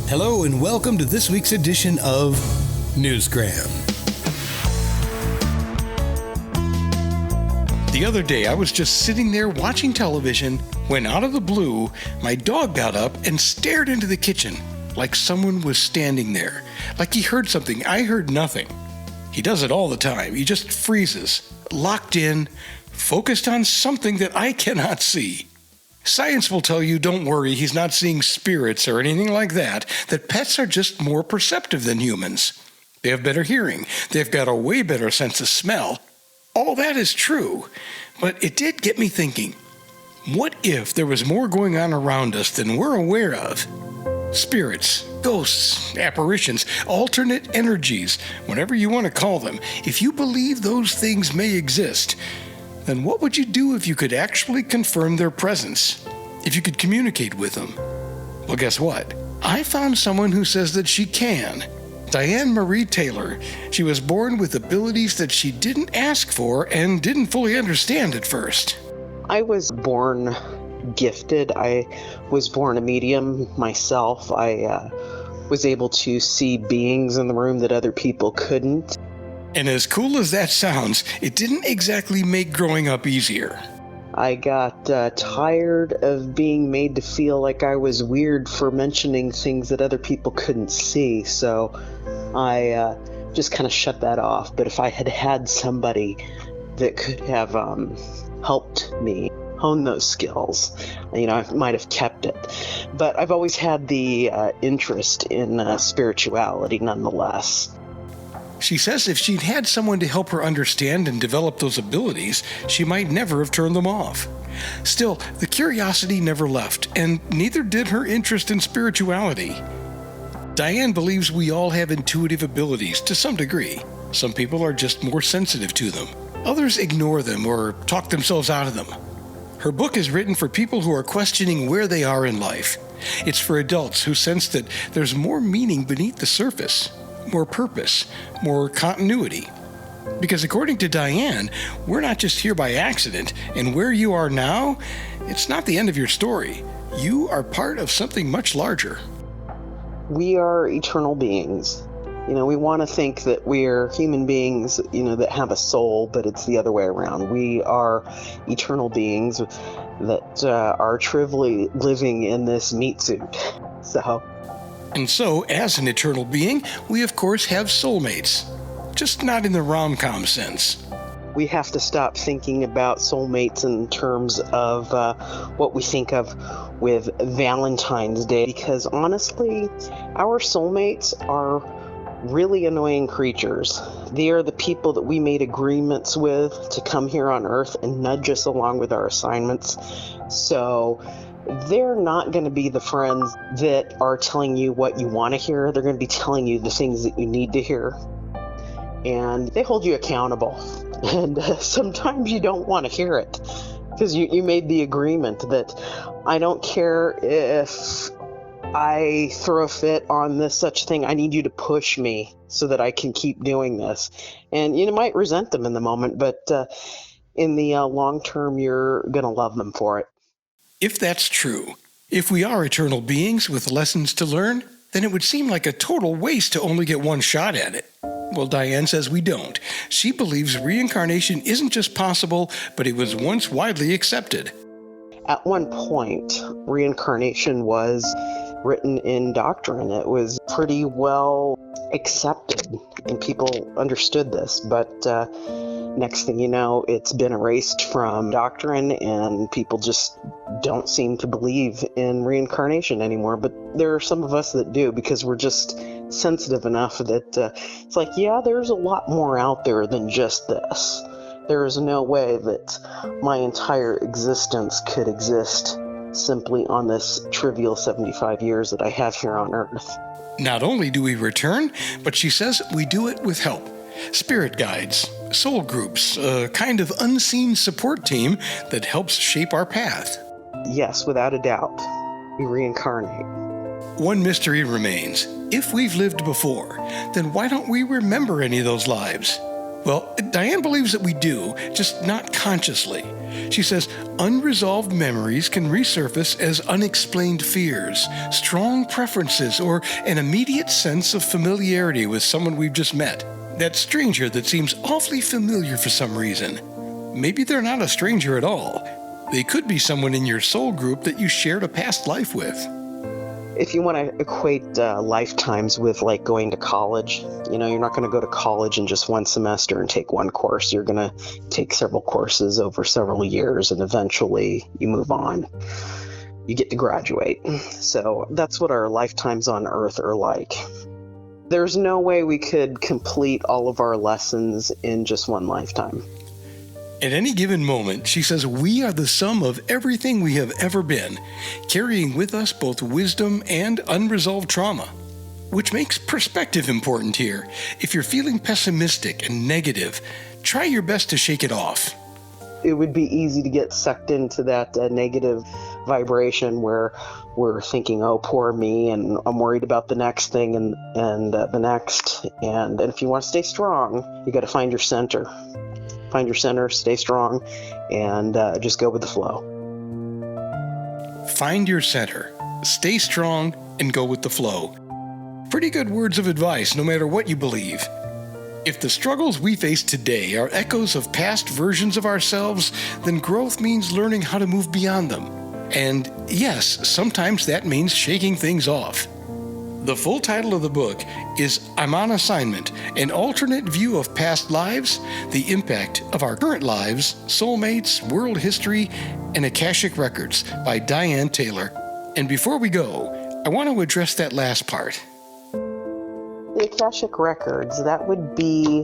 Hello and welcome to this week's edition of Newsgram. The other day I was just sitting there watching television when out of the blue my dog got up and stared into the kitchen like someone was standing there, like he heard something. I heard nothing. He does it all the time. He just freezes, locked in, focused on something that I cannot see. Science will tell you, don't worry, he's not seeing spirits or anything like that pets are just more perceptive than humans. They have better hearing. They've got a way better sense of smell. All that is true, but it did get me thinking, what if there was more going on around us than we're aware of? Spirits, ghosts, apparitions, alternate energies, whatever you want to call them. If you believe those things may exist, then what would you do if you could actually confirm their presence? If you could communicate with them? Well, guess what? I found someone who says that she can. Diane Marie Taylor. She was born with abilities that she didn't ask for and didn't fully understand at first. I was born gifted. I was born a medium myself. I was able to see beings in the room that other people couldn't. And as cool as that sounds, it didn't exactly make growing up easier. I got tired of being made to feel like I was weird for mentioning things that other people couldn't see, so I just kind of shut that off. But if I had had somebody that could have helped me hone those skills, I might have kept it. But I've always had the interest in spirituality nonetheless. She says if she'd had someone to help her understand and develop those abilities, she might never have turned them off. Still, the curiosity never left, and neither did her interest in spirituality. Diane believes we all have intuitive abilities to some degree. Some people are just more sensitive to them. Others ignore them or talk themselves out of them. Her book is written for people who are questioning where they are in life. It's for adults who sense that there's more meaning beneath the surface. More purpose, more continuity. Because according to Diane, we're not just here by accident, and where you are now, it's not the end of your story. You are part of something much larger. We are eternal beings. We want to think that we're human beings, that have a soul, but it's the other way around. We are eternal beings that are trivially living in this meat suit. And so, as an eternal being, we of course have soulmates. Just not in the rom-com sense. We have to stop thinking about soulmates in terms of what we think of with Valentine's Day, because honestly, our soulmates are really annoying creatures. They are the people that we made agreements with to come here on Earth and nudge us along with our assignments. So they're not going to be the friends that are telling you what you want to hear. They're going to be telling you the things that you need to hear. And they hold you accountable. And sometimes you don't want to hear it because you made the agreement that I don't care if I throw a fit on this such thing. I need you to push me so that I can keep doing this. And you might resent them in the moment, but in the long term, you're going to love them for it. If that's true, if we are eternal beings with lessons to learn, then it would seem like a total waste to only get one shot at it. Well, Diane says we don't. She believes reincarnation isn't just possible, but it was once widely accepted. At one point, reincarnation was written in doctrine. It was pretty well accepted, and people understood this, but next thing you know, it's been erased from doctrine, and people just don't seem to believe in reincarnation anymore. But there are some of us that do, because we're just sensitive enough that it's like, yeah, there's a lot more out there than just this. There is no way that my entire existence could exist simply on this trivial 75 years that I have here on Earth. Not only do we return, but she says we do it with help. Spirit guides, soul groups, a kind of unseen support team that helps shape our path. Yes, without a doubt, we reincarnate. One mystery remains. If we've lived before, then why don't we remember any of those lives? Well, Diane believes that we do, just not consciously. She says unresolved memories can resurface as unexplained fears, strong preferences, or an immediate sense of familiarity with someone we've just met. That stranger that seems awfully familiar for some reason. Maybe they're not a stranger at all. They could be someone in your soul group that you shared a past life with. If you want to equate lifetimes with like going to college, you're not going to go to college in just one semester and take one course. You're going to take several courses over several years, and eventually you move on. You get to graduate. So that's what our lifetimes on Earth are like. There's no way we could complete all of our lessons in just one lifetime. At any given moment, she says we are the sum of everything we have ever been, carrying with us both wisdom and unresolved trauma. Which makes perspective important here. If you're feeling pessimistic and negative, try your best to shake it off. It would be easy to get sucked into that negative vibration where we're thinking, oh, poor me, and I'm worried about the next thing and the next. And if you want to stay strong, you got to find your center. Find your center, stay strong, and just go with the flow. Find your center, stay strong, and go with the flow. Pretty good words of advice, no matter what you believe. If the struggles we face today are echoes of past versions of ourselves, then growth means learning how to move beyond them. And yes, sometimes that means shaking things off. The full title of the book is I'm on Assignment, an alternate view of past lives, the impact of our current lives, soulmates, world history, and Akashic records by Diane Taylor. And before we go, I want to address that last part. The Akashic records, that would be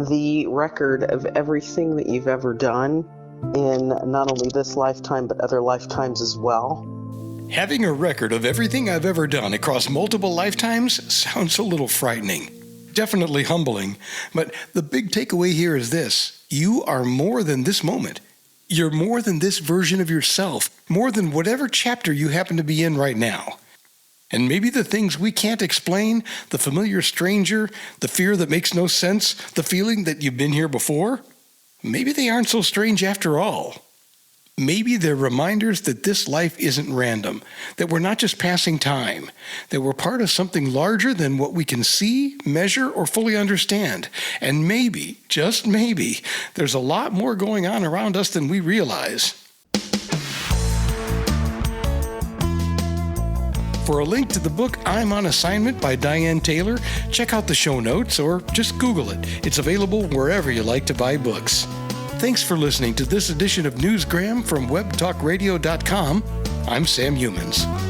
the record of everything that you've ever done in not only this lifetime, but other lifetimes as well. Having a record of everything I've ever done across multiple lifetimes sounds a little frightening. Definitely humbling. But the big takeaway here is this. You are more than this moment. You're more than this version of yourself, more than whatever chapter you happen to be in right now. And maybe the things we can't explain, the familiar stranger, the fear that makes no sense, the feeling that you've been here before, maybe they aren't so strange after all. Maybe they're reminders that this life isn't random, that we're not just passing time, that we're part of something larger than what we can see, measure, or fully understand. And maybe, just maybe, there's a lot more going on around us than we realize. For a link to the book I'm on Assignment by Diane Taylor, check out the show notes or just Google it. It's available wherever you like to buy books. Thanks for listening to this edition of Newsgram from webtalkradio.com. I'm Sam Youmans.